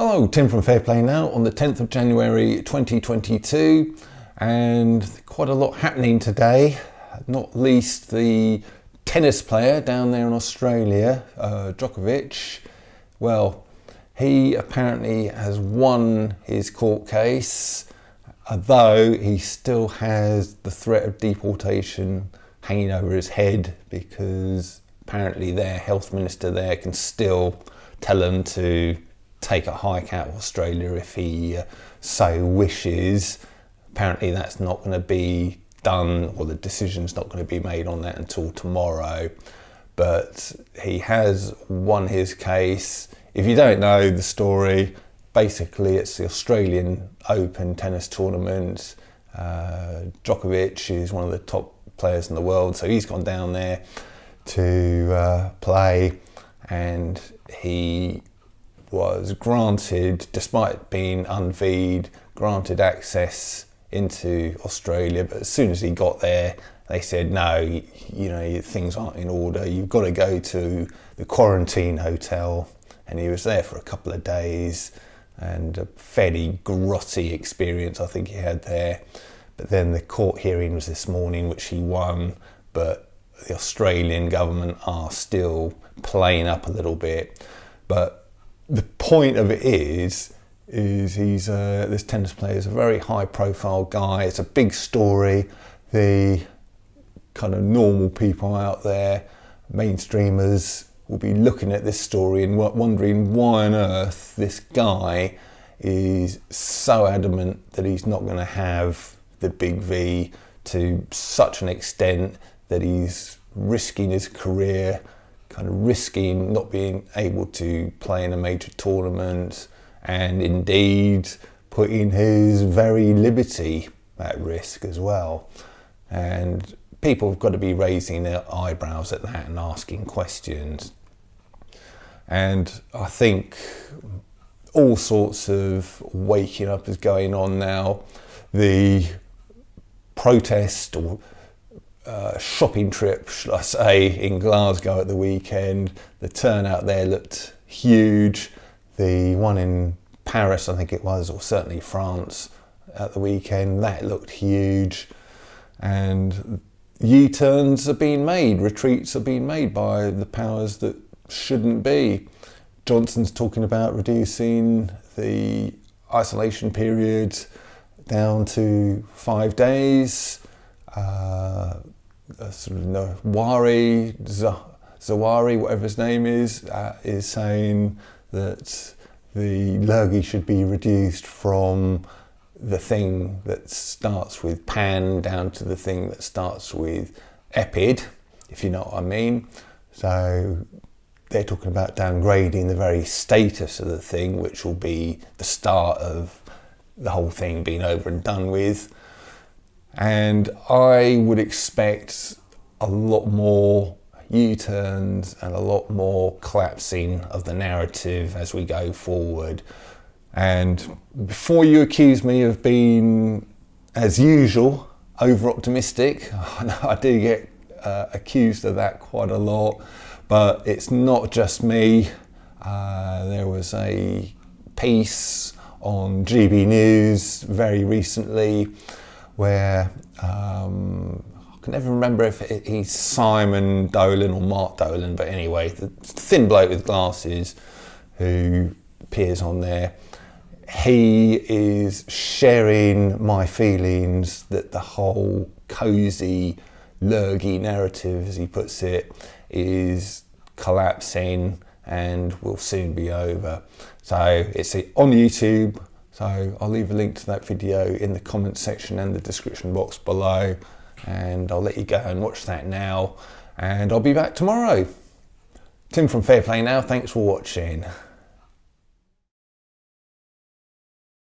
Hello, Tim from Fair Play Now on the 10th of January 2022, and quite a lot happening today, not least the tennis player down there in Australia, Djokovic. Well, he apparently has won his court case, although he still has the threat of deportation hanging over his head because apparently their health minister there can still tell him to take a hike out of Australia if he so wishes. Apparently that's not going to be done, or the decision's not going to be made on that until tomorrow. But he has won his case. If you don't know the story, basically it's the Australian Open tennis tournament. Djokovic is one of the top players in the world, so he's gone down there to play, and he was granted, despite being unvied, granted access into Australia. But as soon as he got there, they said, no, you know, things aren't in order. You've got to go to the quarantine hotel. And he was there for a couple of days, and a fairly grotty experience I think he had there. But then the court hearing was this morning, which he won, but the Australian government are still playing up a little bit. But the point of it is he's this tennis player is a very high-profile guy. It's a big story. The kind of normal people out there, mainstreamers, will be looking at this story and wondering why on earth this guy is so adamant that he's not going to have the big V to such an extent that he's risking his career, kind of risking not being able to play in a major tournament, and indeed putting his very liberty at risk as well. And people have got to be raising their eyebrows at that and asking questions. And I think all sorts of waking up is going on now. The protest or shopping trip, should I say, in Glasgow at the weekend, the turnout there looked huge. The one in Paris, I think it was, or certainly France at the weekend, that looked huge. And U-turns are being made, retreats are being made by the powers that shouldn't be. Johnson's talking about reducing the isolation period down to 5 days. Sort of Zawari, whatever his name is saying that the lurgi should be reduced from the thing that starts with pan down to the thing that starts with epid, if you know what I mean. So they're talking about downgrading the very status of the thing, which will be the start of the whole thing being over and done with. And I would expect a lot more U-turns and a lot more collapsing of the narrative as we go forward. And before you accuse me of being, as usual, over-optimistic, I do get accused of that quite a lot, but it's not just me. There was a piece on GB News very recently where I can never remember if he's Simon Dolan or Mark Dolan, but anyway, the thin bloke with glasses who appears on there, he is sharing my feelings that the whole cosy lurgy narrative, as he puts it, is collapsing and will soon be over. So it's on YouTube. So I'll leave a link to that video in the comments section and the description box below, and I'll let you go and watch that now, and I'll be back tomorrow. Tim from Fair Play Now, thanks for watching.